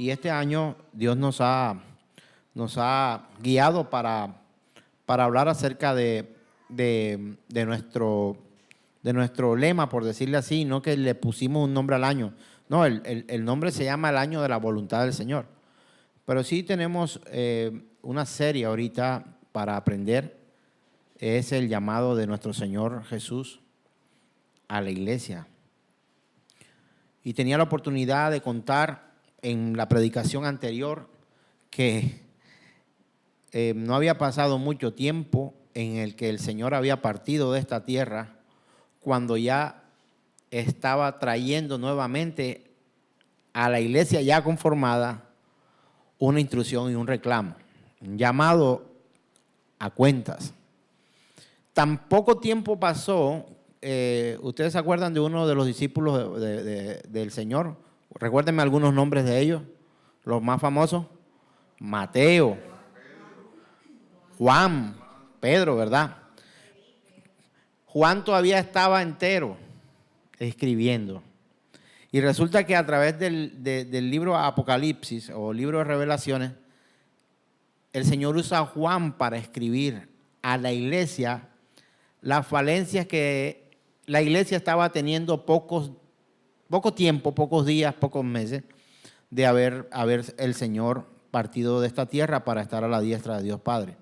Y este año Dios nos ha guiado para hablar acerca de nuestro lema, por decirle así, no que le pusimos un nombre al año. No, el nombre se llama el año de la voluntad del Señor. Pero sí tenemos una serie ahorita para aprender. Es el llamado de nuestro Señor Jesús a la iglesia. Y tenía la oportunidad de contar en la predicación anterior que no había pasado mucho tiempo en el que el Señor había partido de esta tierra, cuando ya estaba trayendo nuevamente a la iglesia ya conformada una instrucción y un reclamo, un llamado a cuentas. Tan poco tiempo pasó, ¿ustedes se acuerdan de uno de los discípulos del Señor? Recuérdenme algunos nombres de ellos, los más famosos. Mateo, Juan, Pedro, ¿verdad? Juan todavía estaba entero escribiendo. Y resulta que a través del libro Apocalipsis o libro de Revelaciones, el Señor usa a Juan para escribir a la iglesia las falencias que la iglesia estaba teniendo poco tiempo, pocos días, pocos meses de haber el Señor partido de esta tierra para estar a la diestra de Dios Padre.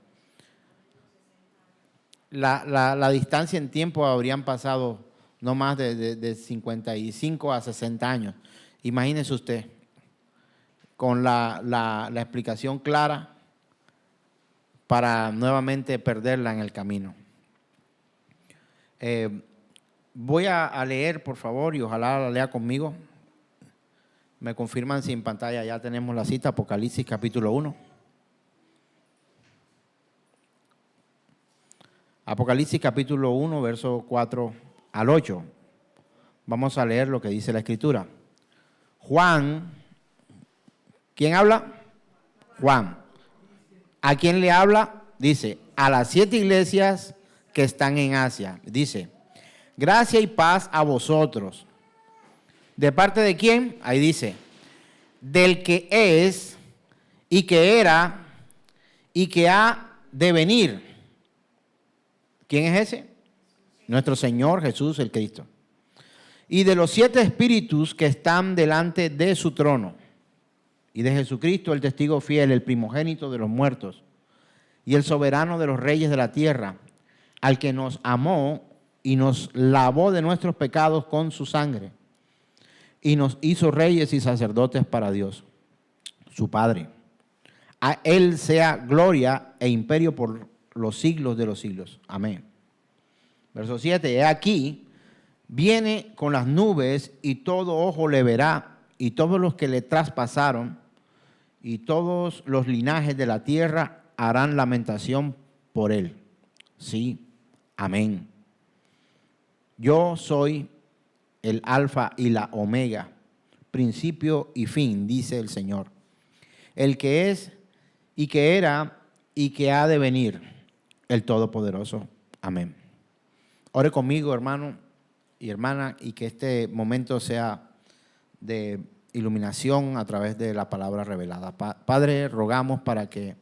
La distancia en tiempo habrían pasado no más de 55 a 60 años. Imagínese usted, con la explicación clara para nuevamente perderla en el camino. Voy a leer, por favor, y ojalá la lea conmigo. Me confirman si en pantalla ya tenemos la cita, Apocalipsis capítulo 1. Apocalipsis capítulo 1, verso 4 al 8. Vamos a leer lo que dice la Escritura. Juan, ¿quién habla? Juan. ¿A quién le habla? Dice, a las 7 iglesias que están en Asia. Dice, gracia y paz a vosotros. ¿De parte de quién? Ahí dice, del que es y que era y que ha de venir. ¿Quién es ese? Nuestro Señor Jesús el Cristo. Y de los 7 espíritus que están delante de su trono. Y de Jesucristo el testigo fiel, el primogénito de los muertos. Y el soberano de los reyes de la tierra. Al que nos amó y nos lavó de nuestros pecados con su sangre. Y nos hizo reyes y sacerdotes para Dios, su Padre. A Él sea gloria e imperio por los siglos de los siglos. Amén. Verso 7. He aquí, viene con las nubes y todo ojo le verá y todos los que le traspasaron y todos los linajes de la tierra harán lamentación por él. Sí. Amén. Yo soy el alfa y la omega, principio y fin, dice el Señor. El que es y que era y que ha de venir, el Todopoderoso. Amén. Ore conmigo, hermano y hermana, y que este momento sea de iluminación a través de la palabra revelada. Padre, rogamos para que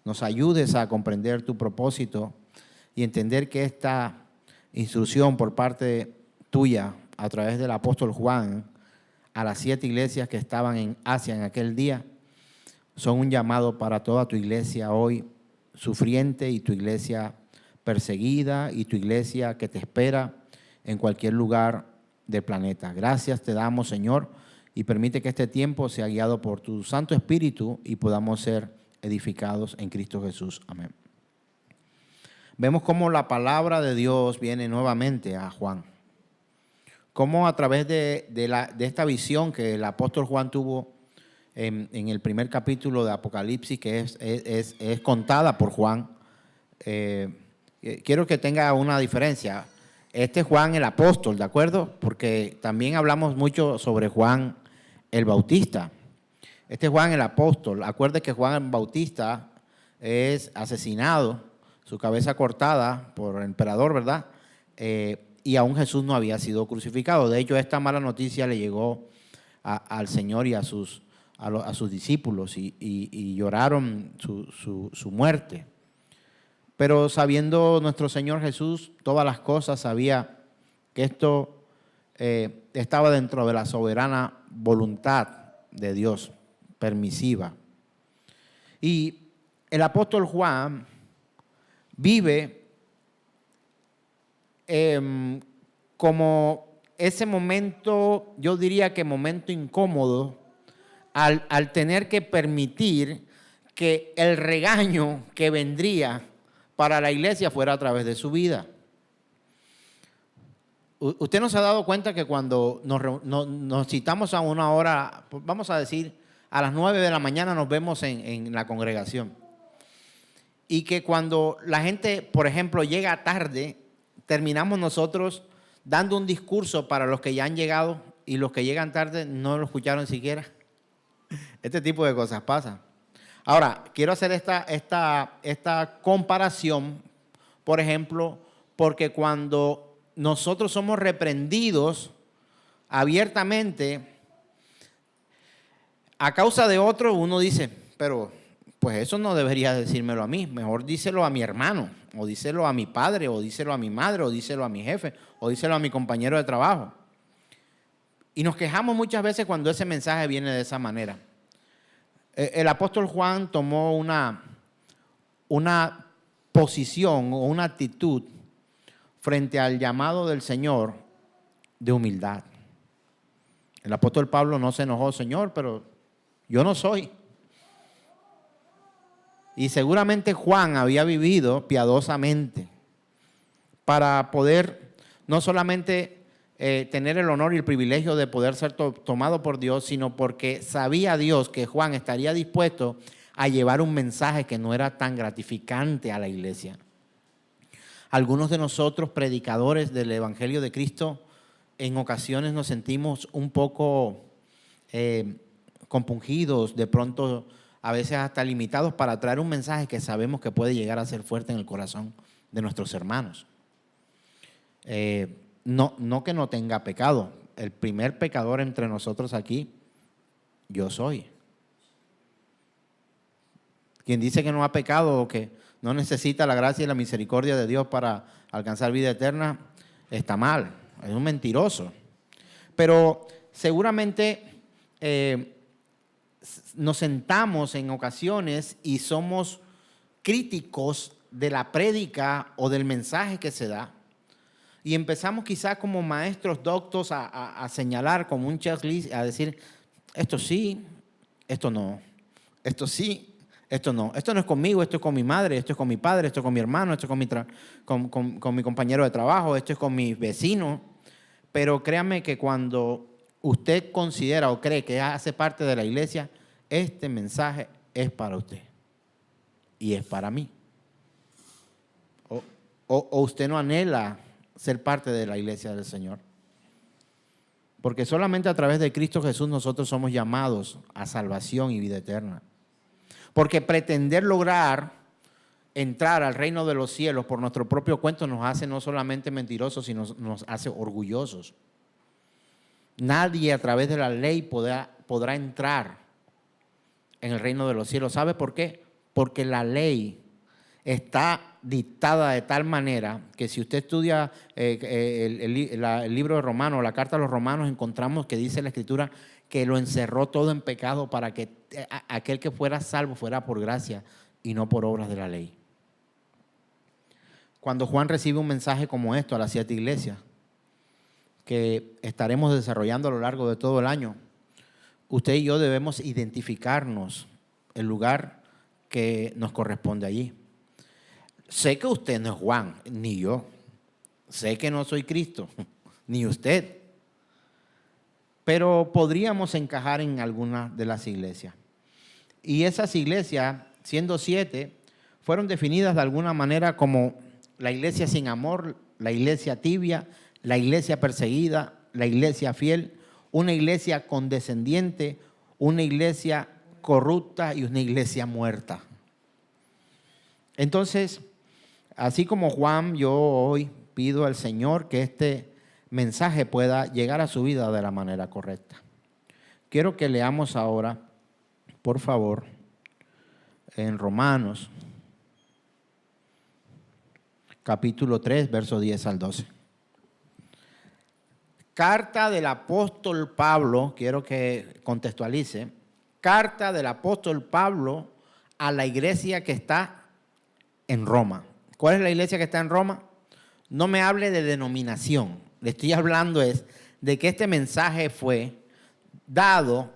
nos ayudes a comprender tu propósito y entender que esta instrucción por parte tuya a través del apóstol Juan a las 7 iglesias que estaban en Asia en aquel día son un llamado para toda tu iglesia hoy sufriente y tu iglesia perseguida y tu iglesia que te espera en cualquier lugar del planeta. Gracias te damos, Señor, y permite que este tiempo sea guiado por tu Santo Espíritu y podamos ser edificados en Cristo Jesús. Amén. Vemos cómo la palabra de Dios viene nuevamente a Juan. Cómo a través de esta visión que el apóstol Juan tuvo en el primer capítulo de Apocalipsis, que es contada por Juan, quiero que tenga una diferencia. Este Juan el apóstol, ¿de acuerdo? Porque también hablamos mucho sobre Juan el Bautista. Este Juan el apóstol, acuerde que Juan el Bautista es asesinado, su cabeza cortada por el emperador, ¿verdad? Y aún Jesús no había sido crucificado. De hecho, esta mala noticia le llegó al Señor y a sus a sus discípulos y lloraron su muerte. Pero sabiendo nuestro Señor Jesús todas las cosas, sabía que esto estaba dentro de la soberana voluntad de Dios, permisiva. Y el apóstol Juan vive como ese momento, yo diría que momento incómodo, al tener que permitir que el regaño que vendría para la iglesia fuera a través de su vida. Usted no se ha dado cuenta que cuando nos citamos a una hora, vamos a decir, a las 9 de la mañana nos vemos en la congregación. Y que cuando la gente, por ejemplo, llega tarde, terminamos nosotros dando un discurso para los que ya han llegado y los que llegan tarde no lo escucharon siquiera. Este tipo de cosas pasan. Ahora, quiero hacer esta comparación, por ejemplo, porque cuando nosotros somos reprendidos abiertamente a causa de otro, uno dice, pero pues eso no debería decírmelo a mí, mejor díselo a mi hermano, o díselo a mi padre, o díselo a mi madre, o díselo a mi jefe, o díselo a mi compañero de trabajo. Y nos quejamos muchas veces cuando ese mensaje viene de esa manera. El apóstol Juan tomó una posición o una actitud frente al llamado del Señor de humildad. El apóstol Pablo no se enojó, Señor, pero yo no soy. Y seguramente Juan había vivido piadosamente para poder no solamente tener el honor y el privilegio de poder ser tomado por Dios, sino porque sabía Dios que Juan estaría dispuesto a llevar un mensaje que no era tan gratificante a la iglesia. Algunos de nosotros, predicadores del Evangelio de Cristo, en ocasiones nos sentimos un poco compungidos, de pronto a veces hasta limitados para traer un mensaje que sabemos que puede llegar a ser fuerte en el corazón de nuestros hermanos. No que no tenga pecado. El primer pecador entre nosotros aquí, yo soy. Quien dice que no ha pecado o que no necesita la gracia y la misericordia de Dios para alcanzar vida eterna, está mal, es un mentiroso. Pero seguramente nos sentamos en ocasiones y somos críticos de la prédica o del mensaje que se da. Y empezamos quizás como maestros doctos a señalar como un checklist, a decir, esto sí, esto no, esto sí, esto no. Esto no es conmigo, esto es con mi madre, esto es con mi padre, esto es con mi hermano, esto es con mi compañero de trabajo, esto es con mis vecinos. Pero créame que cuando usted considera o cree que hace parte de la iglesia, este mensaje es para usted y es para mí. O usted no anhela ser parte de la iglesia del Señor. Porque solamente a través de Cristo Jesús nosotros somos llamados a salvación y vida eterna. Porque pretender lograr entrar al reino de los cielos por nuestro propio cuento nos hace no solamente mentirosos, sino nos hace orgullosos. Nadie a través de la ley podrá entrar en el reino de los cielos. ¿Sabe por qué? Porque la ley está dictada de tal manera que si usted estudia el libro de Romanos, la carta a los Romanos, encontramos que dice la Escritura que lo encerró todo en pecado para que aquel que fuera salvo fuera por gracia y no por obras de la ley. Cuando Juan recibe un mensaje como esto a las 7 iglesias, que estaremos desarrollando a lo largo de todo el año, usted y yo debemos identificarnos el lugar que nos corresponde allí. Sé que usted no es Juan, ni yo. Sé que no soy Cristo, ni usted. Pero podríamos encajar en alguna de las iglesias. Y esas iglesias, siendo 7, fueron definidas de alguna manera como la iglesia sin amor, la iglesia tibia, la iglesia perseguida, la iglesia fiel, una iglesia condescendiente, una iglesia corrupta y una iglesia muerta. Entonces, así como Juan, yo hoy pido al Señor que este mensaje pueda llegar a su vida de la manera correcta. Quiero que leamos ahora por favor, en Romanos, capítulo 3, versos 10 al 12. Carta del apóstol Pablo, quiero que contextualice, carta del apóstol Pablo a la iglesia que está en Roma. ¿Cuál es la iglesia que está en Roma? No me hable de denominación, le estoy hablando es de que este mensaje fue dado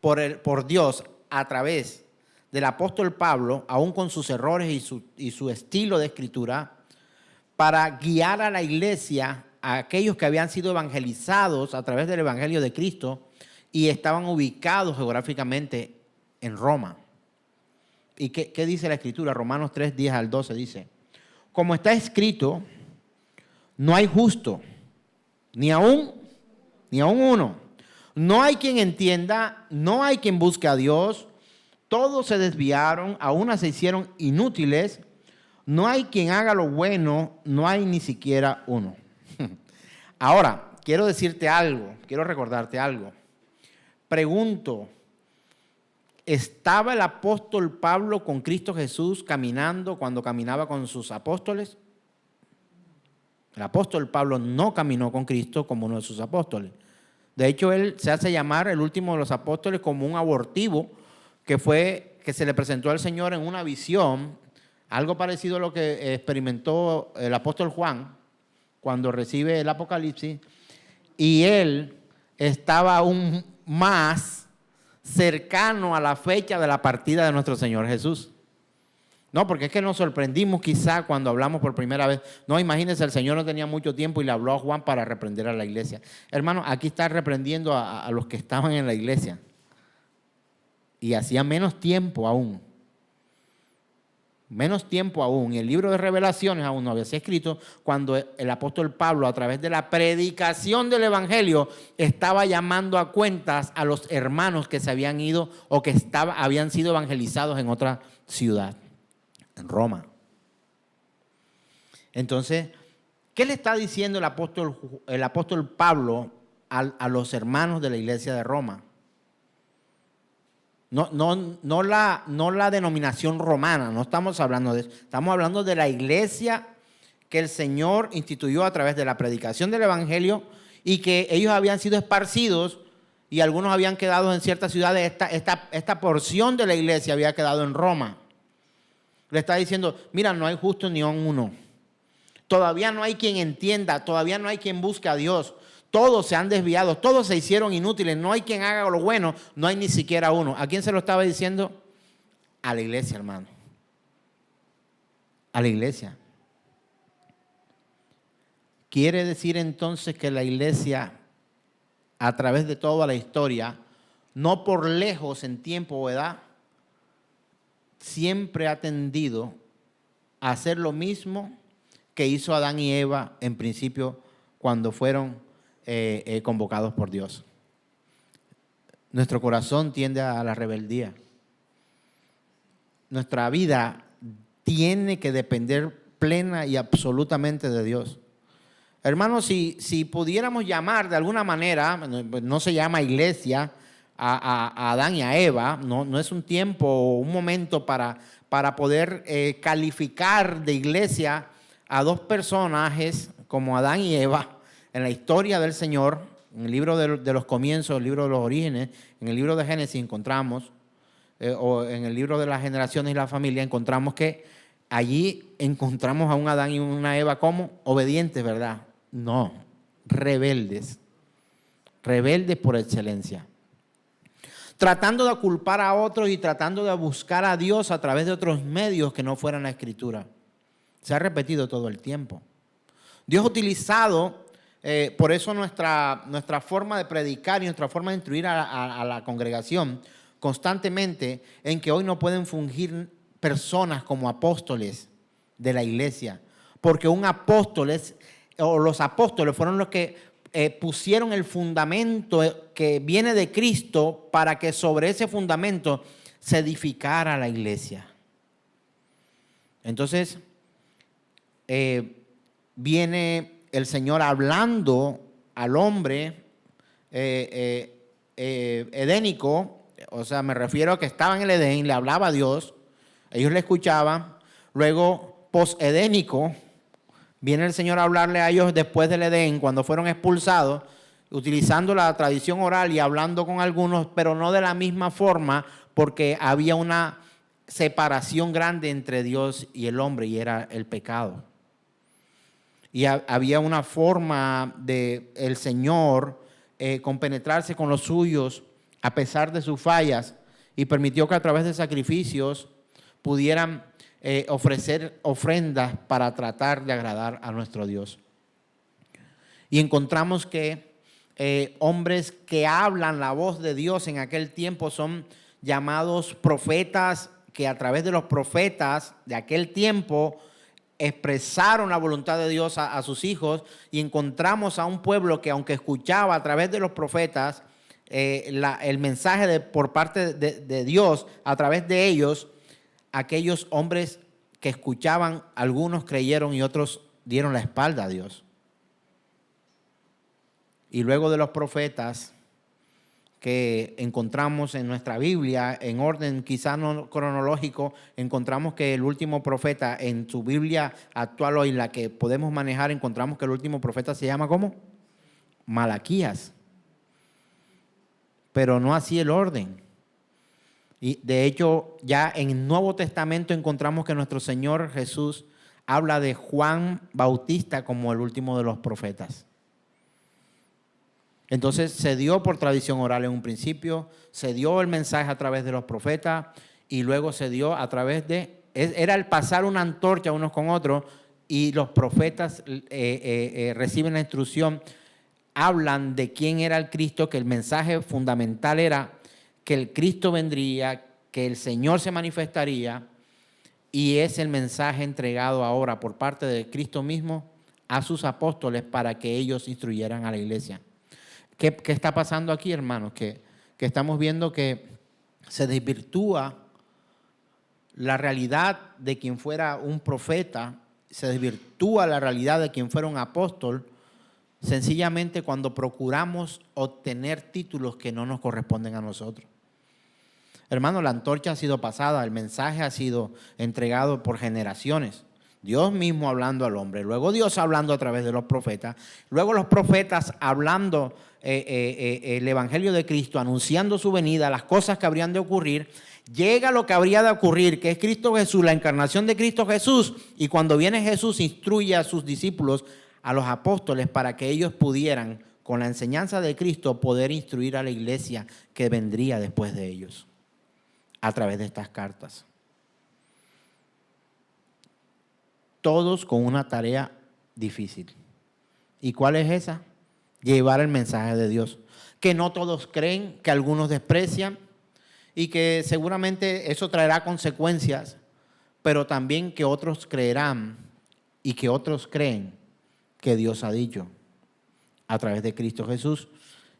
por Dios a través del apóstol Pablo, aún con sus errores y su estilo de escritura, para guiar a la iglesia, a aquellos que habían sido evangelizados a través del evangelio de Cristo y estaban ubicados geográficamente en Roma. ¿Y qué dice la escritura? Romanos 3, 10 al 12 dice: como está escrito, no hay justo, ni aún uno. No hay quien entienda, no hay quien busque a Dios. Todos se desviaron, a una se hicieron inútiles. No hay quien haga lo bueno, no hay ni siquiera uno. Ahora, quiero decirte algo, quiero recordarte algo. Pregunto, ¿estaba el apóstol Pablo con Cristo Jesús caminando cuando caminaba con sus apóstoles? El apóstol Pablo no caminó con Cristo como uno de sus apóstoles. De hecho, él se hace llamar el último de los apóstoles como un abortivo que se le presentó al Señor en una visión, algo parecido a lo que experimentó el apóstol Juan cuando recibe el Apocalipsis, y él estaba aún más cercano a la fecha de la partida de nuestro Señor Jesús. No, porque es que nos sorprendimos quizá cuando hablamos por primera vez. No, imagínense, el Señor no tenía mucho tiempo y le habló a Juan para reprender a la iglesia. Hermano, aquí está reprendiendo a los que estaban en la iglesia. Y hacía menos tiempo aún. Menos tiempo aún. Y el libro de Revelaciones aún no había sido escrito cuando el apóstol Pablo, a través de la predicación del evangelio, estaba llamando a cuentas a los hermanos que se habían ido o que habían sido evangelizados en otra ciudad, en Roma. Entonces, ¿qué le está diciendo el apóstol Pablo a los hermanos de la iglesia de Roma? No la denominación romana, no estamos hablando de eso. Estamos hablando de la iglesia que el Señor instituyó a través de la predicación del evangelio y que ellos habían sido esparcidos y algunos habían quedado en ciertas ciudades. Esta porción de la iglesia había quedado en Roma. Le está diciendo, mira, no hay justo ni aun uno. Todavía no hay quien entienda, todavía no hay quien busque a Dios. Todos se han desviado, todos se hicieron inútiles, no hay quien haga lo bueno, no hay ni siquiera uno. ¿A quién se lo estaba diciendo? A la iglesia, hermano. A la iglesia. Quiere decir entonces que la iglesia, a través de toda la historia, no por lejos en tiempo o edad, siempre ha tendido a hacer lo mismo que hizo Adán y Eva en principio cuando fueron convocados por Dios. Nuestro corazón tiende a la rebeldía. Nuestra vida tiene que depender plena y absolutamente de Dios. Hermanos, si pudiéramos llamar de alguna manera, no se llama iglesia a Adán y a Eva, no es un tiempo o un momento para poder calificar de iglesia a dos personajes como Adán y Eva en la historia del Señor. En el libro de los comienzos, el libro de los orígenes, en el libro de Génesis encontramos, o en el libro de las generaciones y la familia, encontramos que allí encontramos a un Adán y una Eva como obedientes, ¿verdad? No, rebeldes por excelencia. Tratando de culpar a otros y tratando de buscar a Dios a través de otros medios que no fueran la Escritura. Se ha repetido todo el tiempo. Dios ha utilizado, por eso nuestra forma de predicar y nuestra forma de instruir a la congregación constantemente, en que hoy no pueden fungir personas como apóstoles de la iglesia, porque un apóstol los apóstoles fueron los que pusieron el fundamento que viene de Cristo para que sobre ese fundamento se edificara la iglesia. Entonces, viene el Señor hablando al hombre edénico o sea, me refiero a que estaban en el Edén, le hablaba a Dios, ellos le escuchaban, luego posedénico, viene el Señor a hablarle a ellos después del Edén, cuando fueron expulsados, utilizando la tradición oral y hablando con algunos, pero no de la misma forma, porque había una separación grande entre Dios y el hombre, y era el pecado. Y había una forma de el Señor compenetrarse con los suyos a pesar de sus fallas, y permitió que a través de sacrificios pudieran ofrecer ofrendas para tratar de agradar a nuestro Dios. Y encontramos que hombres que hablan la voz de Dios en aquel tiempo son llamados profetas, que a través de los profetas de aquel tiempo expresaron la voluntad de Dios a sus hijos, y encontramos a un pueblo que, aunque escuchaba a través de los profetas el mensaje por parte de Dios a través de ellos, aquellos hombres que escuchaban, algunos creyeron y otros dieron la espalda a Dios. Y luego de los profetas que encontramos en nuestra Biblia, en orden quizás no cronológico, encontramos que el último profeta en su Biblia actual hoy, la que podemos manejar, encontramos que el último profeta se llama ¿cómo? Malaquías. Pero no así el orden. Y de hecho, ya en el Nuevo Testamento encontramos que nuestro Señor Jesús habla de Juan Bautista como el último de los profetas. Entonces se dio por tradición oral en un principio, se dio el mensaje a través de los profetas, y luego se dio a través de, era el pasar una antorcha unos con otros, y los profetas reciben la instrucción, hablan de quién era el Cristo, que el mensaje fundamental era que el Cristo vendría, que el Señor se manifestaría, y es el mensaje entregado ahora por parte de Cristo mismo a sus apóstoles para que ellos instruyeran a la iglesia. ¿Qué está pasando aquí, hermanos? Que estamos viendo que se desvirtúa la realidad de quien fuera un profeta, se desvirtúa la realidad de quien fuera un apóstol, sencillamente cuando procuramos obtener títulos que no nos corresponden a nosotros. Hermano, la antorcha ha sido pasada, el mensaje ha sido entregado por generaciones. Dios mismo hablando al hombre, luego Dios hablando a través de los profetas, luego los profetas hablando el evangelio de Cristo, anunciando su venida, las cosas que habrían de ocurrir. Llega lo que habría de ocurrir, que es Cristo Jesús, la encarnación de Cristo Jesús, y cuando viene Jesús instruye a sus discípulos, a los apóstoles, para que ellos pudieran, con la enseñanza de Cristo, poder instruir a la iglesia que vendría después de ellos, a través de estas cartas. Todos con una tarea difícil. ¿Y cuál es esa? Llevar el mensaje de Dios. Que no todos creen, que algunos desprecian, y que seguramente eso traerá consecuencias, pero también que otros creerán y que otros creen que Dios ha dicho a través de Cristo Jesús,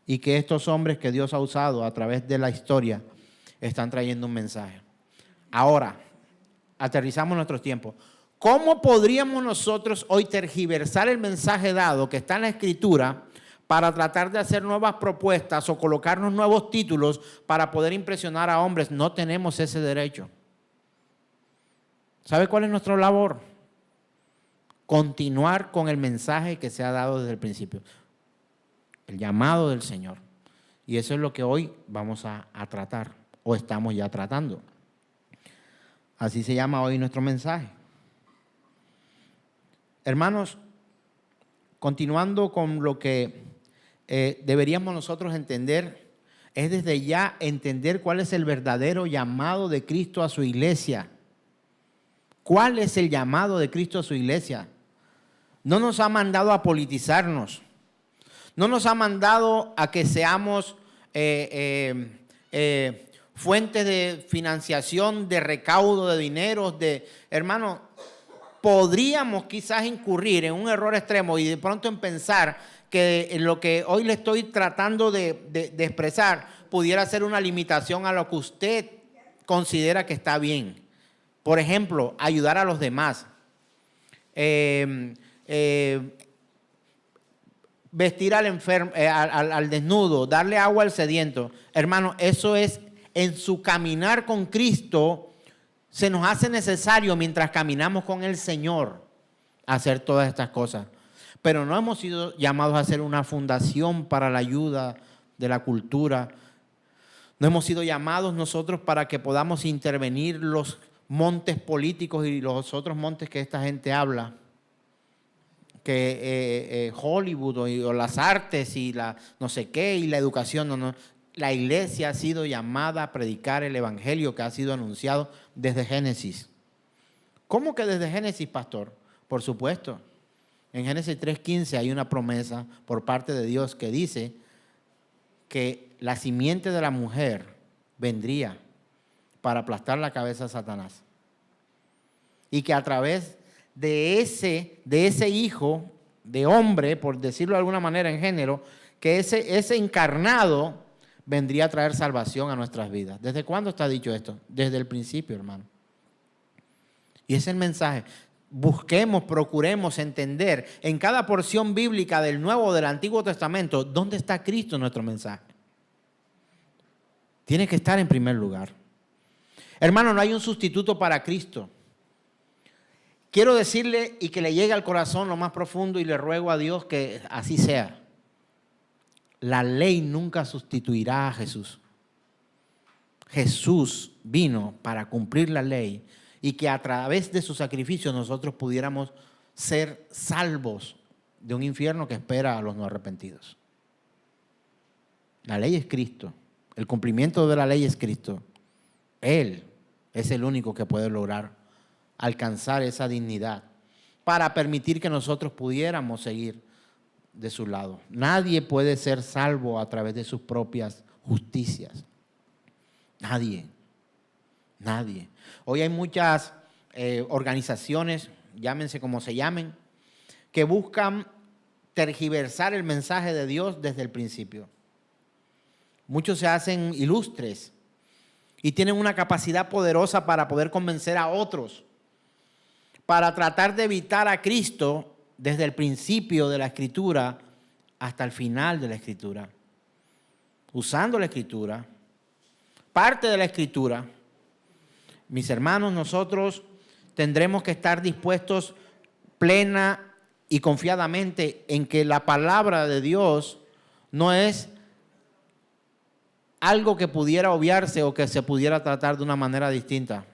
y que estos hombres que Dios ha usado a través de la historia están trayendo un mensaje. Ahora, aterrizamos nuestros tiempos. ¿Cómo podríamos nosotros hoy tergiversar el mensaje dado que está en la Escritura para tratar de hacer nuevas propuestas o colocarnos nuevos títulos para poder impresionar a hombres? No tenemos ese derecho. ¿Sabe cuál es nuestra labor? Continuar con el mensaje que se ha dado desde el principio. El llamado del Señor. Y eso es lo que hoy vamos a tratar, o estamos ya tratando. Así se llama hoy nuestro mensaje. Hermanos, continuando con lo que deberíamos nosotros entender, es desde ya entender cuál es el verdadero llamado de Cristo a su iglesia. ¿Cuál es el llamado de Cristo a su iglesia? No nos ha mandado a politizarnos. No nos ha mandado a que seamos fuentes de financiación, de recaudo de dinero. Hermano, podríamos quizás incurrir en un error extremo y de pronto en pensar que lo que hoy le estoy tratando de expresar pudiera ser una limitación a lo que usted considera que está bien. Por ejemplo, ayudar a los demás. Vestir al enfermo, al desnudo, darle agua al sediento. Hermano, eso es en su caminar con Cristo, se nos hace necesario mientras caminamos con el Señor hacer todas estas cosas. Pero no hemos sido llamados a hacer una fundación para la ayuda de la cultura. No hemos sido llamados nosotros para que podamos intervenir los montes políticos y los otros montes que esta gente habla. Que Hollywood o las artes y la no sé qué y la educación. No. La iglesia ha sido llamada a predicar el evangelio que ha sido anunciado desde Génesis. ¿Cómo que desde Génesis, pastor? Por supuesto. En Génesis 3:15 hay una promesa por parte de Dios que dice que la simiente de la mujer vendría para aplastar la cabeza a Satanás. Y que a través de ese hijo de hombre, por decirlo de alguna manera en género, que ese encarnado vendría a traer salvación a nuestras vidas. ¿Desde cuándo está dicho esto? Desde el principio, hermano. Y ese es el mensaje. Busquemos, procuremos entender en cada porción bíblica del Nuevo o del Antiguo Testamento dónde está Cristo en nuestro mensaje. Tiene que estar en primer lugar. Hermano, no hay un sustituto para Cristo. Quiero decirle y que le llegue al corazón lo más profundo y le ruego a Dios que así sea. La ley nunca sustituirá a Jesús. Jesús vino para cumplir la ley y que a través de su sacrificio nosotros pudiéramos ser salvos de un infierno que espera a los no arrepentidos. La ley es Cristo. El cumplimiento de la ley es Cristo. Él es el único que puede lograr alcanzar esa dignidad para permitir que nosotros pudiéramos seguir de su lado. Nadie puede ser salvo a través de sus propias justicias. Nadie. Hoy hay muchas organizaciones, llámense como se llamen, que buscan tergiversar el mensaje de Dios desde el principio. Muchos se hacen ilustres y tienen una capacidad poderosa para poder convencer a otros, para tratar de evitar a Cristo desde el principio de la Escritura hasta el final de la Escritura, usando la Escritura, parte de la Escritura. Mis hermanos, nosotros tendremos que estar dispuestos plena y confiadamente en que la palabra de Dios no es algo que pudiera obviarse o que se pudiera tratar de una manera distinta.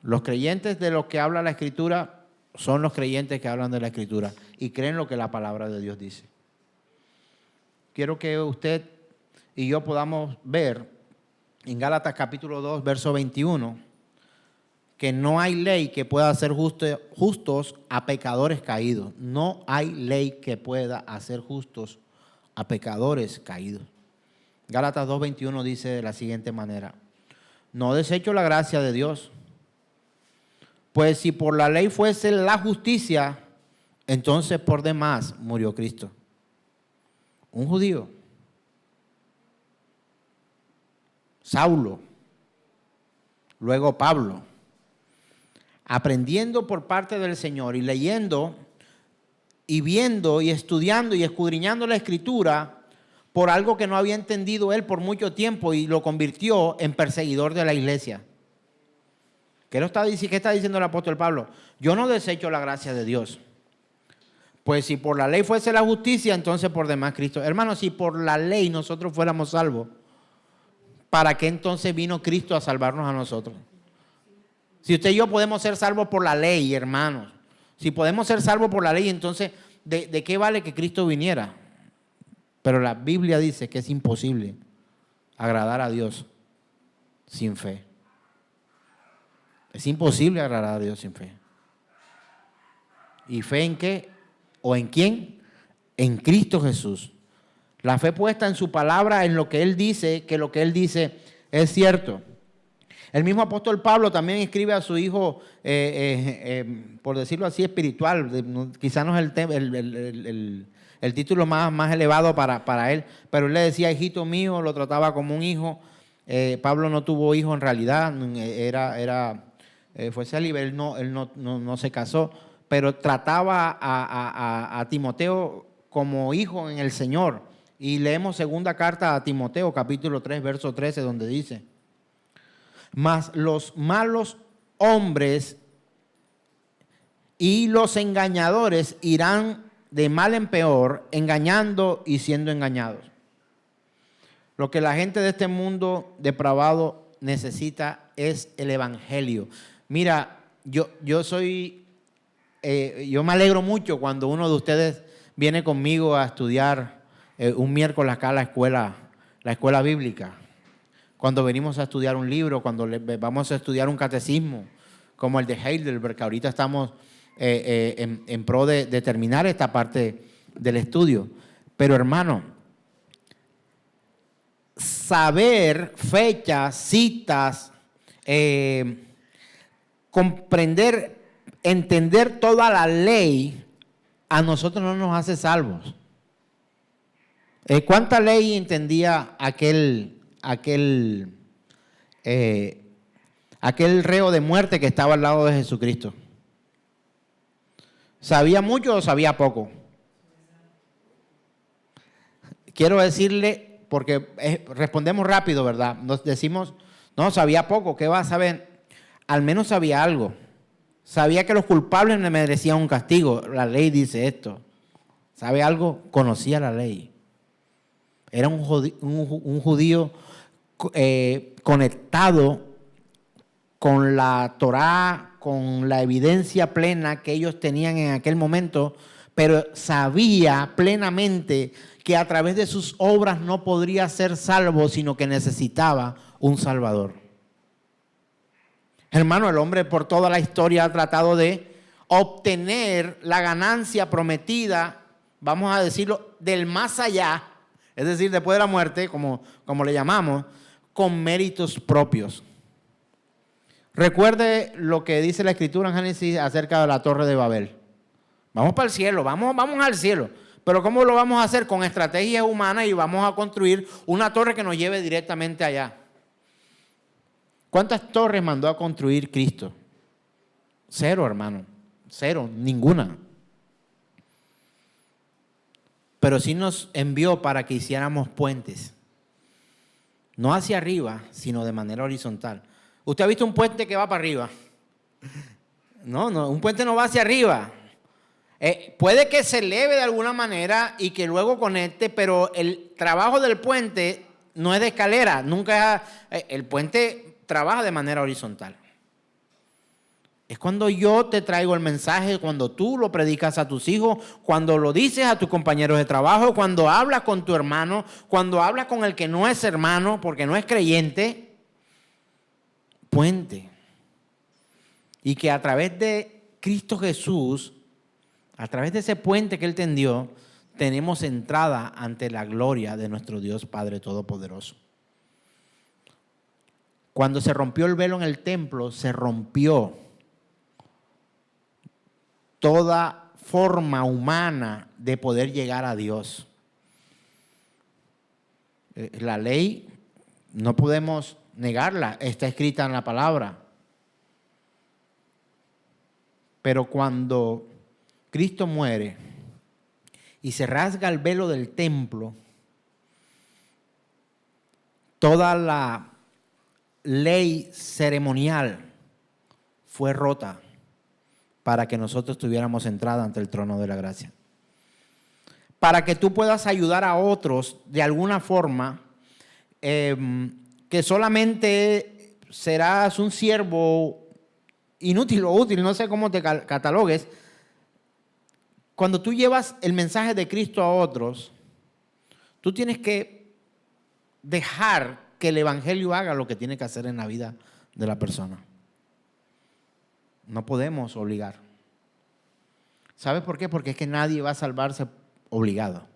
Los creyentes de los que habla la Escritura son los creyentes que hablan de la Escritura y creen lo que la palabra de Dios dice. Quiero que usted y yo podamos ver en Gálatas capítulo 2, verso 21, que no hay ley que pueda hacer justos a pecadores caídos. No hay ley que pueda hacer justos a pecadores caídos. Gálatas 2, 21 dice de la siguiente manera: no desecho la gracia de Dios, pues si por la ley fuese la justicia, entonces por demás murió Cristo. Un judío, Saulo, luego Pablo, aprendiendo por parte del Señor y leyendo y viendo y estudiando y escudriñando la Escritura por algo que no había entendido él por mucho tiempo y lo convirtió en perseguidor de la iglesia. ¿Qué está diciendo el apóstol Pablo? Yo no desecho la gracia de Dios. Pues si por la ley fuese la justicia, entonces por demás Cristo. Hermanos, si por la ley nosotros fuéramos salvos, ¿para qué entonces vino Cristo a salvarnos a nosotros? Si usted y yo podemos ser salvos por la ley, hermanos. Si podemos ser salvos por la ley, entonces, ¿de qué vale que Cristo viniera? Pero la Biblia dice que es imposible agradar a Dios sin fe. Es imposible agradar a Dios sin fe. ¿Y fe en qué? ¿O en quién? En Cristo Jesús. La fe puesta en su palabra, en lo que Él dice, que lo que Él dice es cierto. El mismo apóstol Pablo también escribe a su hijo, por decirlo así, espiritual. Quizás no es el título más elevado para él, pero él le decía, hijito mío, lo trataba como un hijo. Pablo no tuvo hijo en realidad, fue célibe, él no se casó, pero trataba a Timoteo como hijo en el Señor. Y leemos segunda carta a Timoteo, capítulo 3, verso 13, donde dice: mas los malos hombres y los engañadores irán de mal en peor, engañando y siendo engañados. Lo que la gente de este mundo depravado necesita es el evangelio. Mira, yo me alegro mucho cuando uno de ustedes viene conmigo a estudiar un miércoles acá a la escuela bíblica. Cuando venimos a estudiar un libro, cuando vamos a estudiar un catecismo, como el de Heidelberg, que ahorita estamos en pro de terminar esta parte del estudio. Pero hermano, saber fechas, citas, comprender, entender toda la ley, a nosotros no nos hace salvos. ¿Cuánta ley entendía aquel reo de muerte que estaba al lado de Jesucristo? ¿Sabía mucho o sabía poco? Quiero decirle, porque respondemos rápido, ¿verdad? Nos decimos, no, sabía poco, ¿qué va a saber? Al menos sabía algo. Sabía que los culpables le merecían un castigo. La ley dice esto. ¿Sabe algo? Conocía la ley. Era un judío conectado con la Torá, con la evidencia plena que ellos tenían en aquel momento, pero sabía plenamente que a través de sus obras no podría ser salvo, sino que necesitaba un Salvador. Hermano, el hombre por toda la historia ha tratado de obtener la ganancia prometida, vamos a decirlo, del más allá, es decir, después de la muerte, como le llamamos, con méritos propios. Recuerde lo que dice la Escritura en Génesis acerca de la Torre de Babel. Vamos para el cielo, vamos al cielo. Pero ¿cómo lo vamos a hacer? Con estrategias humanas, y vamos a construir una torre que nos lleve directamente allá. ¿Cuántas torres mandó a construir Cristo? 0, hermano. 0, ninguna. Pero sí nos envió para que hiciéramos puentes. No hacia arriba, sino de manera horizontal. ¿Usted ha visto un puente que va para arriba? No, un puente no va hacia arriba. Puede que se eleve de alguna manera y que luego conecte, pero el trabajo del puente no es de escalera. El puente trabaja de manera horizontal. Es cuando yo te traigo el mensaje, cuando tú lo predicas a tus hijos, cuando lo dices a tus compañeros de trabajo, cuando hablas con tu hermano, cuando hablas con el que no es hermano porque no es creyente. Puente. Y que a través de Cristo Jesús, a través de ese puente que Él tendió, tenemos entrada ante la gloria de nuestro Dios Padre Todopoderoso. Cuando se rompió el velo en el templo, se rompió toda forma humana de poder llegar a Dios. La ley no podemos negarla, está escrita en la palabra. Pero cuando Cristo muere y se rasga el velo del templo, toda la ley ceremonial fue rota para que nosotros tuviéramos entrada ante el trono de la gracia. Para que tú puedas ayudar a otros de alguna forma, que solamente serás un siervo inútil o útil, no sé cómo te catalogues. Cuando tú llevas el mensaje de Cristo a otros, tú tienes que dejar que el evangelio haga lo que tiene que hacer en la vida de la persona. No podemos obligar. ¿Sabes por qué? Porque es que nadie va a salvarse obligado.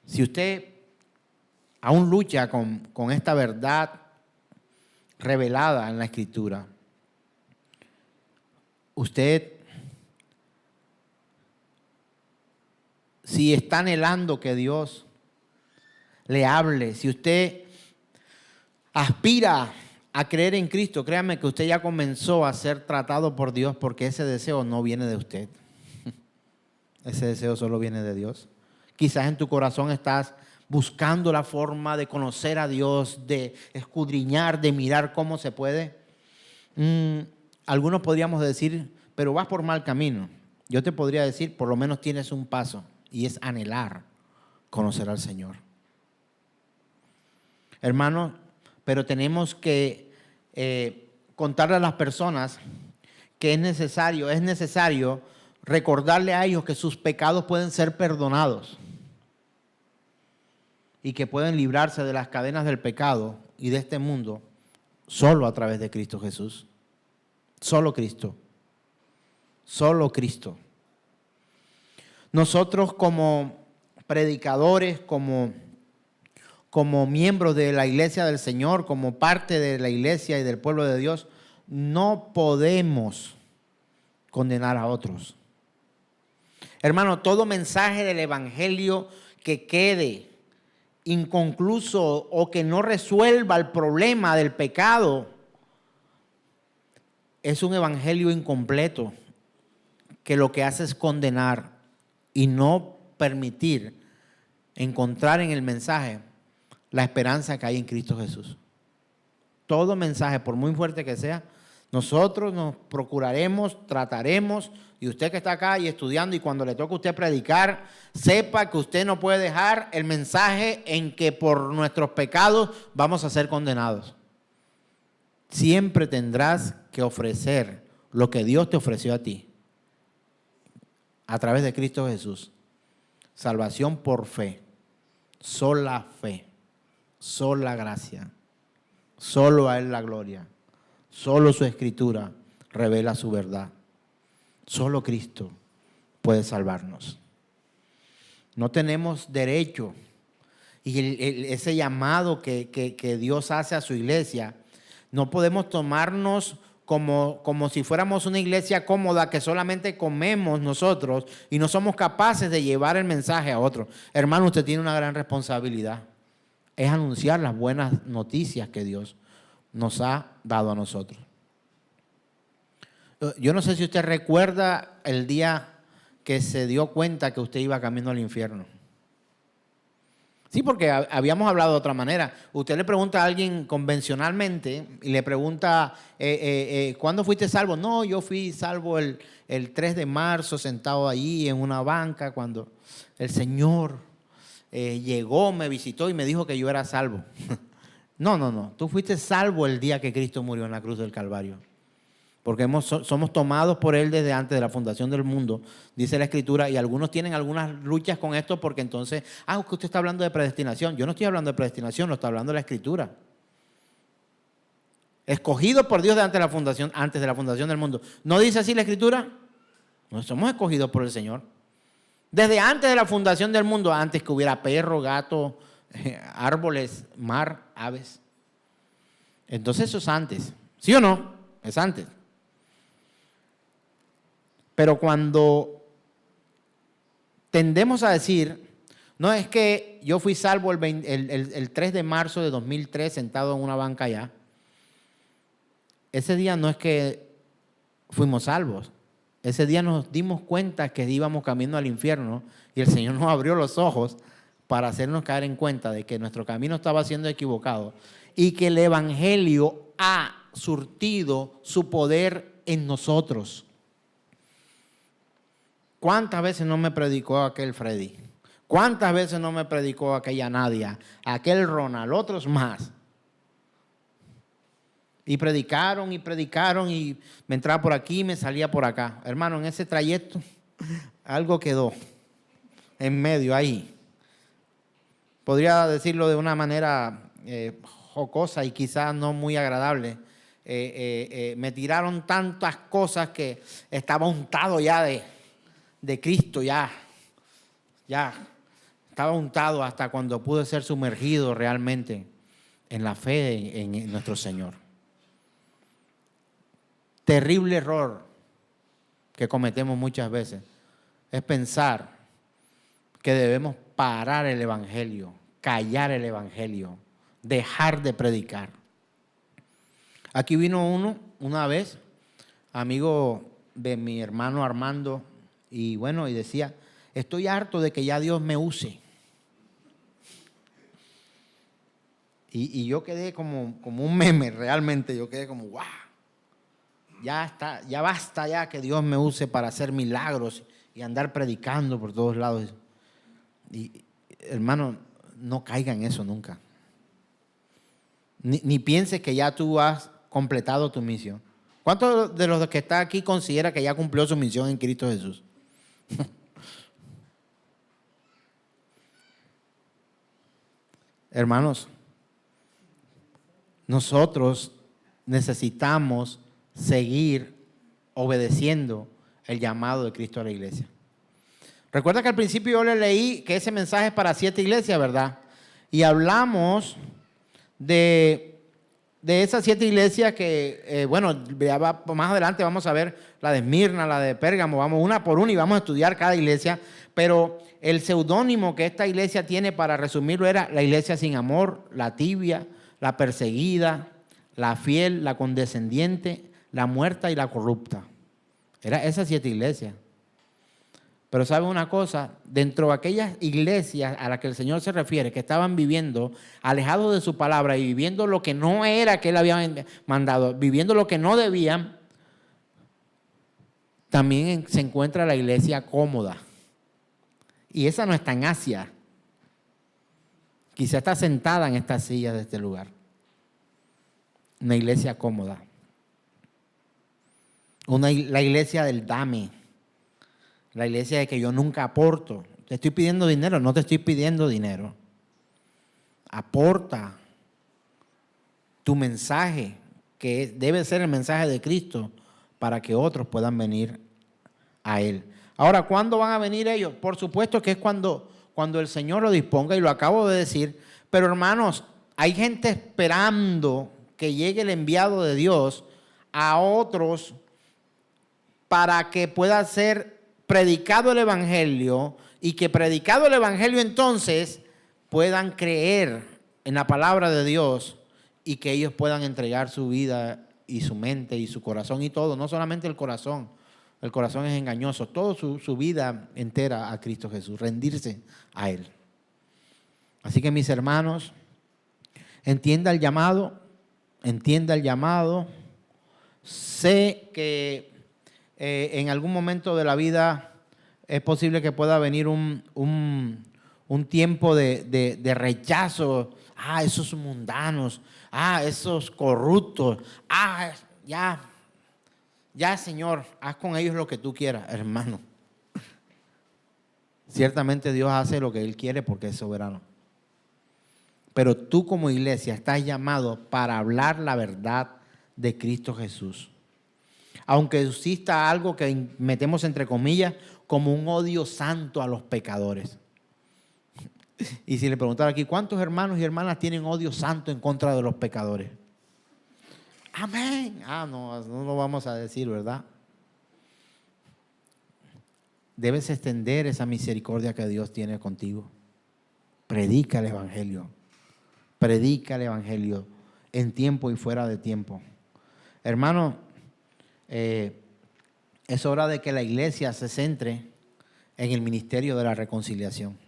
Si usted aún lucha con esta verdad revelada en la Escritura, usted, si está anhelando que Dios le hable, si usted aspira a creer en Cristo, créame que usted ya comenzó a ser tratado por Dios, porque ese deseo no viene de usted. Ese deseo solo viene de Dios. Quizás en tu corazón estás buscando la forma de conocer a Dios, de escudriñar, de mirar cómo se puede. Algunos podríamos decir, pero vas por mal camino. Yo te podría decir, por lo menos tienes un paso, y es anhelar conocer al Señor. Hermanos, pero tenemos que contarle a las personas que es necesario recordarle a ellos que sus pecados pueden ser perdonados y que pueden librarse de las cadenas del pecado y de este mundo solo a través de Cristo Jesús. Solo Cristo. Solo Cristo. Nosotros como predicadores, como miembros de la iglesia del Señor, como parte de la iglesia y del pueblo de Dios, no podemos condenar a otros. Hermano, todo mensaje del evangelio que quede inconcluso o que no resuelva el problema del pecado es un evangelio incompleto, que lo que hace es condenar y no permitir encontrar en el mensaje la esperanza que hay en Cristo Jesús. Todo mensaje, por muy fuerte que sea, nosotros nos procuraremos, trataremos, y usted que está acá y estudiando, y cuando le toque a usted predicar, sepa que usted no puede dejar el mensaje en que por nuestros pecados vamos a ser condenados. Siempre tendrás que ofrecer lo que Dios te ofreció a ti, a través de Cristo Jesús. Salvación por fe, sola fe, sola gracia, solo a Él la gloria, solo su Escritura revela su verdad. Solo Cristo puede salvarnos. No tenemos derecho, y ese llamado que Dios hace a su iglesia, no podemos tomarnos como si fuéramos una iglesia cómoda que solamente comemos nosotros y no somos capaces de llevar el mensaje a otros. Hermano, usted tiene una gran responsabilidad. Es anunciar las buenas noticias que Dios nos ha dado a nosotros. Yo no sé si usted recuerda el día que se dio cuenta que usted iba camino al infierno. Sí, porque habíamos hablado de otra manera. Usted le pregunta a alguien convencionalmente y le pregunta, ¿cuándo fuiste salvo? No, yo fui salvo el 3 de marzo sentado ahí en una banca cuando el Señor llegó, me visitó y me dijo que yo era salvo. No. Tú fuiste salvo el día que Cristo murió en la cruz del Calvario. Porque somos tomados por Él desde antes de la fundación del mundo, dice la Escritura, y algunos tienen algunas luchas con esto porque entonces, que usted está hablando de predestinación. Yo no estoy hablando de predestinación, lo está hablando la Escritura. Escogidos por Dios antes de la fundación del mundo. ¿No dice así la Escritura? No somos escogidos por el Señor. Desde antes de la fundación del mundo, antes que hubiera perro, gato, árboles, mar, aves. Entonces eso es antes. ¿Sí o no? Es antes. Pero cuando tendemos a decir, no es que yo fui salvo el 3 de marzo de 2003 sentado en una banca allá, ese día no es que fuimos salvos, ese día nos dimos cuenta que íbamos camino al infierno y el Señor nos abrió los ojos para hacernos caer en cuenta de que nuestro camino estaba siendo equivocado y que el evangelio ha surtido su poder en nosotros. ¿Cuántas veces no me predicó aquel Freddy? ¿Cuántas veces no me predicó aquella Nadia? Aquel Ronald, otros más. Y predicaron y me entraba por aquí y me salía por acá. Hermano, en ese trayecto algo quedó en medio ahí. Podría decirlo de una manera jocosa y quizás no muy agradable. Me tiraron tantas cosas que estaba untado ya de Cristo, ya estaba untado hasta cuando pude ser sumergido realmente en la fe en nuestro Señor. Terrible error que cometemos muchas veces es pensar que debemos parar el evangelio, callar el evangelio, dejar de predicar. Aquí vino uno una vez, amigo de mi hermano Armando, y bueno, y decía, estoy harto de que ya Dios me use. Y yo quedé como un meme, realmente. Yo quedé como, ¡guau! Ya está, ya basta ya que Dios me use para hacer milagros y andar predicando por todos lados. Y, hermano, no caiga en eso nunca. Ni pienses que ya tú has completado tu misión. ¿Cuántos de los que están aquí considera que ya cumplió su misión en Cristo Jesús? Hermanos, nosotros necesitamos seguir obedeciendo el llamado de Cristo a la iglesia. Recuerda que al principio yo le leí que ese mensaje es para 7 iglesias, ¿verdad? Y hablamos de esas 7 iglesias que, más adelante vamos a ver la de Esmirna, la de Pérgamo, vamos una por una y vamos a estudiar cada iglesia, pero el seudónimo que esta iglesia tiene, para resumirlo, era la iglesia sin amor, la tibia, la perseguida, la fiel, la condescendiente, la muerta y la corrupta. Eran esas 7 iglesias. Pero ¿sabe una cosa? Dentro de aquellas iglesias a las que el Señor se refiere, que estaban viviendo alejados de su palabra y viviendo lo que no era que Él había mandado, viviendo lo que no debían, también se encuentra la iglesia cómoda. Y esa no está en Asia. Quizá está sentada en estas sillas de este lugar. Una iglesia cómoda. La iglesia del dame. La iglesia de que yo nunca aporto. Te estoy pidiendo dinero, no te estoy pidiendo dinero. Aporta tu mensaje, que debe ser el mensaje de Cristo, para que otros puedan venir a Él. Ahora, ¿cuándo van a venir ellos? Por supuesto que es cuando el Señor lo disponga, y lo acabo de decir. Pero hermanos, hay gente esperando que llegue el enviado de Dios a otros para que pueda ser predicado el Evangelio, y que predicado el Evangelio entonces puedan creer en la palabra de Dios y que ellos puedan entregar su vida y su mente y su corazón y todo, no solamente el corazón es engañoso, toda su vida entera a Cristo Jesús, rendirse a Él. Así que mis hermanos, entienda el llamado, sé que en algún momento de la vida es posible que pueda venir un tiempo de rechazo. Esos mundanos, esos corruptos, ya Señor, haz con ellos lo que tú quieras, hermano. Ciertamente Dios hace lo que Él quiere porque es soberano. Pero tú como iglesia estás llamado para hablar la verdad de Cristo Jesús. Aunque exista algo que metemos entre comillas como un odio santo a los pecadores. Y si le preguntara aquí, ¿cuántos hermanos y hermanas tienen odio santo en contra de los pecadores? Amén. No lo vamos a decir, ¿verdad? Debes extender esa misericordia que Dios tiene contigo. Predica el Evangelio. Predica el Evangelio en tiempo y fuera de tiempo. Hermano, es hora de que la iglesia se centre en el ministerio de la reconciliación.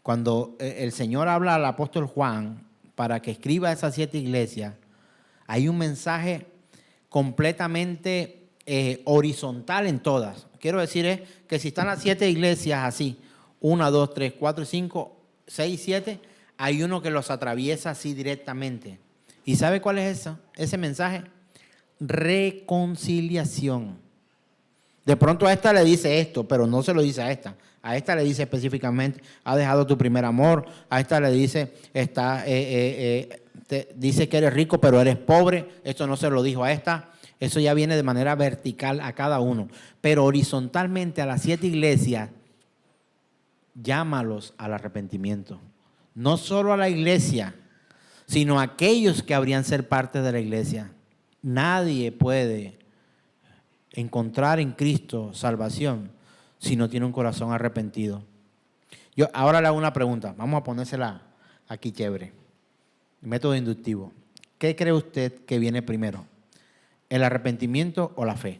Cuando el Señor habla al apóstol Juan para que escriba esas 7 iglesias, hay un mensaje completamente horizontal en todas. Quiero decir que si están las 7 iglesias así, 1, 2, 3, 4, 5, 6, 7, hay uno que los atraviesa así directamente. ¿Y sabe cuál es eso? Ese mensaje: reconciliación. De pronto a esta le dice esto, pero no se lo dice a esta. A esta le dice específicamente, ha dejado tu primer amor. A esta le dice, dice que eres rico, pero eres pobre. Esto no se lo dijo a esta. Eso ya viene de manera vertical a cada uno. Pero horizontalmente a las 7 iglesias, llámalos al arrepentimiento. No solo a la iglesia, sino a aquellos que habrían ser parte de la iglesia. Nadie puede encontrar en Cristo salvación si no tiene un corazón arrepentido. Yo ahora le hago una pregunta. Vamos a ponérsela aquí chévere. Método inductivo. ¿Qué cree usted que viene primero? ¿El arrepentimiento o la fe?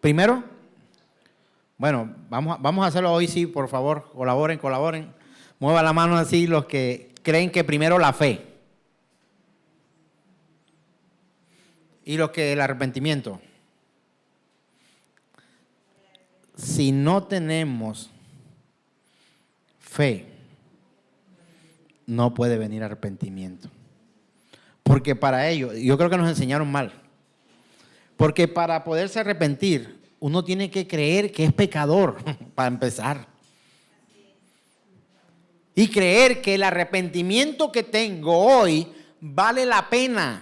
Primero, bueno, vamos a hacerlo hoy, sí, por favor, colaboren. Mueva la mano así los que creen que primero la fe. Y los que el arrepentimiento. Si no tenemos fe, no puede venir arrepentimiento. Porque para ello, yo creo que nos enseñaron mal. Porque para poderse arrepentir, uno tiene que creer que es pecador, para empezar. Y creer que el arrepentimiento que tengo hoy vale la pena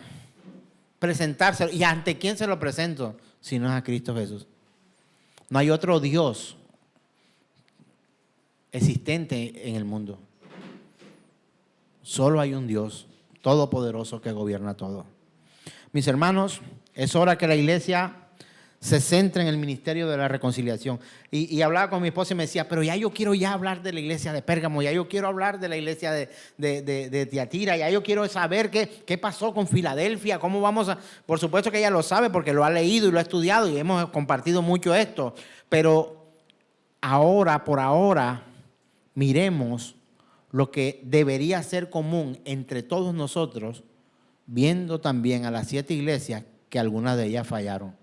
presentárselo. ¿Y ante quién se lo presento? Si no es a Cristo Jesús. No hay otro Dios existente en el mundo. Solo hay un Dios todopoderoso que gobierna todo. Mis hermanos, es hora que la iglesia se centre en el ministerio de la reconciliación. Y hablaba con mi esposa y me decía, pero ya yo quiero hablar de la iglesia de Pérgamo, ya yo quiero hablar de la iglesia de Tiatira, ya yo quiero saber qué pasó con Filadelfia, cómo vamos a... Por supuesto que ella lo sabe porque lo ha leído y lo ha estudiado y hemos compartido mucho esto, pero por ahora, miremos lo que debería ser común entre todos nosotros, viendo también a las 7 iglesias que algunas de ellas fallaron.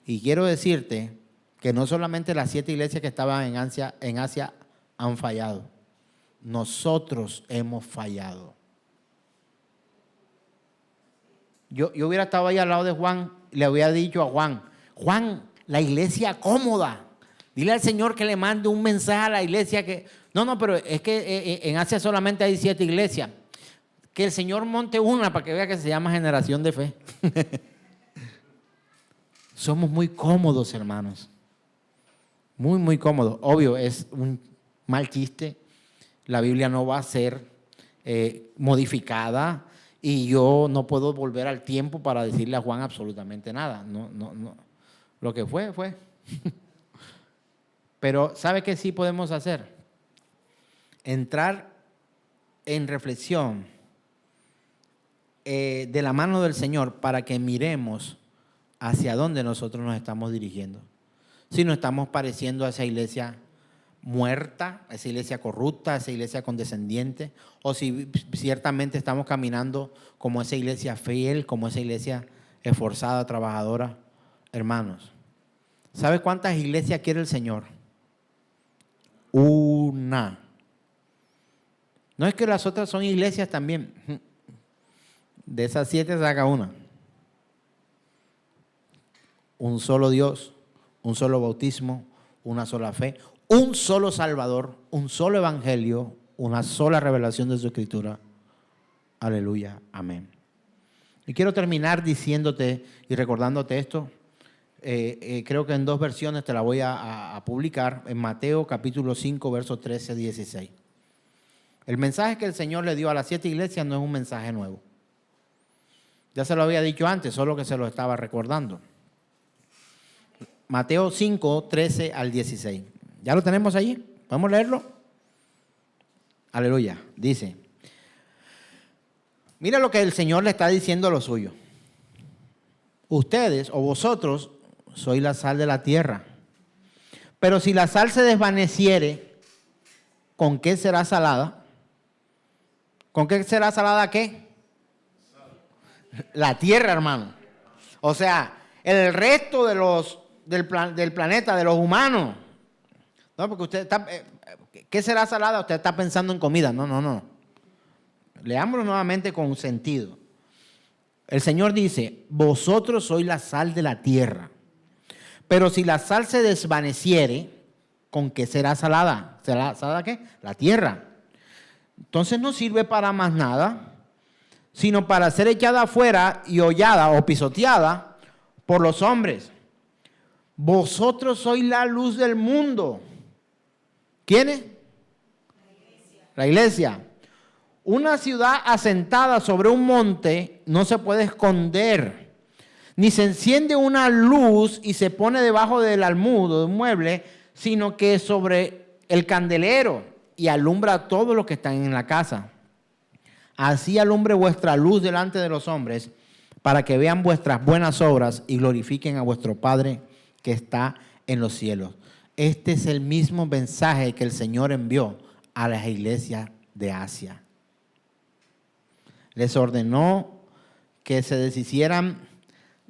Y quiero decirte que no solamente las 7 iglesias que estaban en Asia han fallado. Nosotros hemos fallado. Yo hubiera estado ahí al lado de Juan y le hubiera dicho a Juan, la iglesia cómoda. Dile al Señor que le mande un mensaje a la iglesia que... No, pero es que en Asia solamente hay 7 iglesias. Que el Señor monte una para que vea que se llama Generación de Fe. Somos muy cómodos, hermanos. Muy, muy cómodos. Obvio, es un mal chiste. La Biblia no va a ser modificada y yo no puedo volver al tiempo para decirle a Juan absolutamente nada. No. Lo que fue. Pero ¿sabe qué sí podemos hacer? Entrar en reflexión de la mano del Señor para que miremos hacia dónde nosotros nos estamos dirigiendo. Si nos estamos pareciendo a esa iglesia muerta, a esa iglesia corrupta, a esa iglesia condescendiente, o si ciertamente estamos caminando como esa iglesia fiel, como esa iglesia esforzada, trabajadora. Hermanos, ¿sabe cuántas iglesias quiere el Señor? Una. No es que las otras son iglesias también. De esas 7 saca una. Un solo Dios, un solo bautismo, una sola fe, un solo Salvador, un solo Evangelio, una sola revelación de su Escritura. Aleluya, amén. Y quiero terminar diciéndote y recordándote esto. Creo que en 2 versiones te la voy a publicar, en Mateo capítulo 5, versos 13 y 16. El mensaje que el Señor le dio a las 7 iglesias no es un mensaje nuevo. Ya se lo había dicho antes, solo que se lo estaba recordando. Mateo 5, 13 al 16. ¿Ya lo tenemos allí? ¿Podemos leerlo? Aleluya. Dice, mira lo que el Señor le está diciendo a los suyos. Ustedes o vosotros sois la sal de la tierra. Pero si la sal se desvaneciere, ¿con qué será salada? ¿Con qué será salada qué? La tierra, hermano. O sea, el resto del planeta, de los humanos. No, porque usted está... ¿Qué será salada? Usted está pensando en comida. No. Leámoslo nuevamente con sentido. El Señor dice, vosotros sois la sal de la tierra. Pero si la sal se desvaneciere, ¿con qué será salada? ¿Será salada qué? La tierra. Entonces no sirve para más nada, sino para ser echada afuera y hollada o pisoteada por los hombres. Vosotros sois la luz del mundo. ¿Quiénes? La iglesia. Una ciudad asentada sobre un monte no se puede esconder, ni se enciende una luz y se pone debajo del almud o de un mueble, sino que sobre el candelero y alumbra a todos los que están en la casa. Así alumbre vuestra luz delante de los hombres, para que vean vuestras buenas obras y glorifiquen a vuestro Padre que está en los cielos. Este es el mismo mensaje que el Señor envió a las iglesias de Asia. Les ordenó que se deshicieran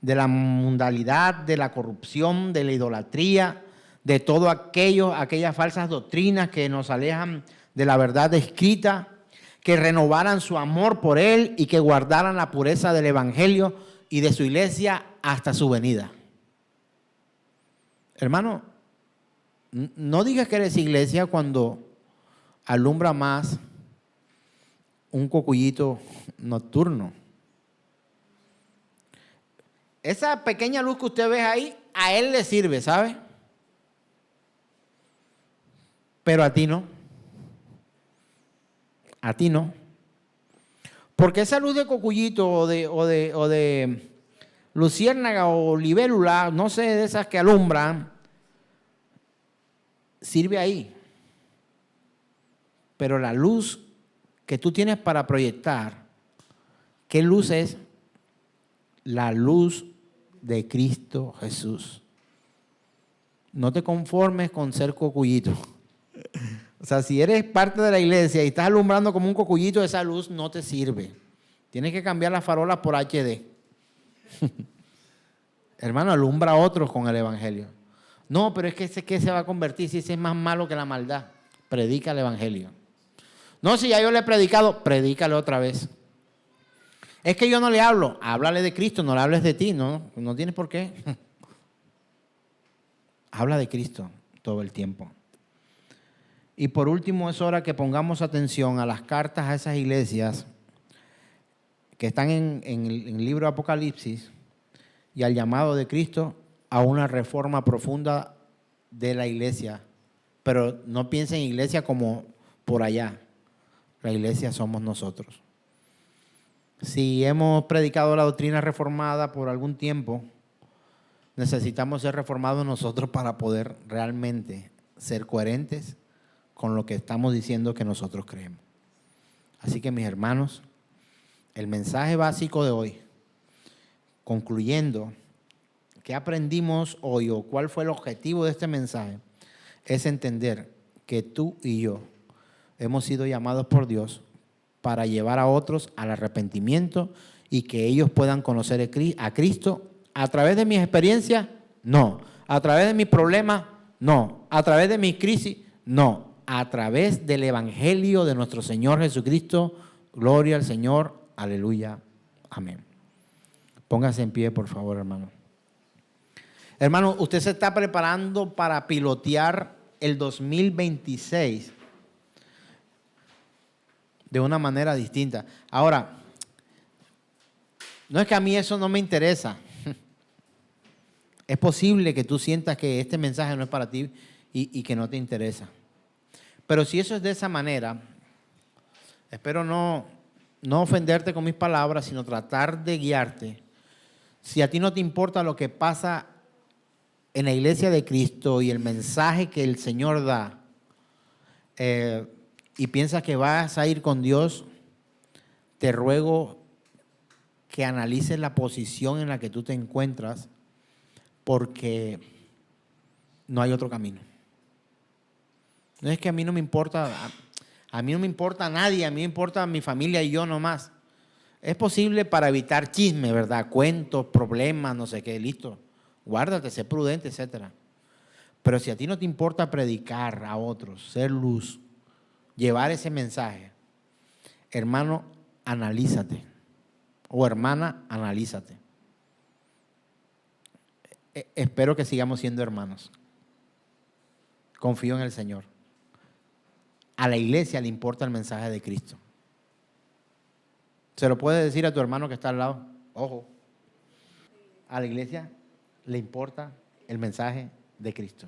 de la mundanalidad, de la corrupción, de la idolatría, de todo aquellas falsas doctrinas que nos alejan de la verdad escrita, que renovaran su amor por Él y que guardaran la pureza del Evangelio y de su iglesia hasta su venida. Hermano, no digas que eres iglesia cuando alumbra más un cocuyito nocturno. Esa pequeña luz que usted ve ahí, a él le sirve, ¿sabe? Pero a ti no. A ti no. Porque esa luz de cocuyito o de luciérnaga o libélula, no sé, de esas que alumbran, sirve ahí. Pero la luz que tú tienes para proyectar, ¿qué luz es? La luz de Cristo Jesús. No te conformes con ser cocuyito. O sea, si eres parte de la iglesia y estás alumbrando como un cocuyito, esa luz no te sirve. Tienes que cambiar las farolas por HD. Hermano, alumbra a otros con el evangelio. No, pero es que ese que se va a convertir, si ese es más malo que la maldad. Predica el evangelio. No, si ya yo le he predicado, predícale otra vez. Es que yo no le hablo, háblale de Cristo, no le hables de ti, no tienes por qué. Habla de Cristo todo el tiempo. Y por último, es hora que pongamos atención a las cartas a esas iglesias que están en el libro de Apocalipsis y al llamado de Cristo a una reforma profunda de la iglesia. Pero no piensen en iglesia como por allá. La iglesia somos nosotros. Si hemos predicado la doctrina reformada por algún tiempo, necesitamos ser reformados nosotros para poder realmente ser coherentes con lo que estamos diciendo que nosotros creemos. Así que, mis hermanos, el mensaje básico de hoy, concluyendo, ¿qué aprendimos hoy o cuál fue el objetivo de este mensaje? Es entender que tú y yo hemos sido llamados por Dios para llevar a otros al arrepentimiento y que ellos puedan conocer a Cristo a través de mis experiencias, no. A través de mis problemas, no. A través de mis crisis, no. A través del evangelio de nuestro Señor Jesucristo. Gloria al Señor. Aleluya. Amén. Póngase en pie, por favor, hermano. Hermano, usted se está preparando para pilotear el 2026 de una manera distinta. Ahora, no es que a mí eso no me interesa. Es posible que tú sientas que este mensaje no es para ti y que no te interesa. Pero si eso es de esa manera, espero no ofenderte con mis palabras, sino tratar de guiarte. Si a ti no te importa lo que pasa en la iglesia de Cristo y el mensaje que el Señor da, y piensas que vas a ir con Dios, te ruego que analices la posición en la que tú te encuentras, porque no hay otro camino. No es que a mí no me importa, a mí no me importa nadie, a mí me importa mi familia y yo nomás. Es posible para evitar chisme, ¿verdad? Cuentos, problemas, no sé qué, listo. Guárdate, sé prudente, etc. Pero si a ti no te importa predicar a otros, ser luz, llevar ese mensaje, hermano, analízate. O hermana, analízate. Espero que sigamos siendo hermanos. Confío en el Señor. A la iglesia le importa el mensaje de Cristo. Se lo puedes decir a tu hermano que está al lado. Ojo. A la iglesia le importa el mensaje de Cristo.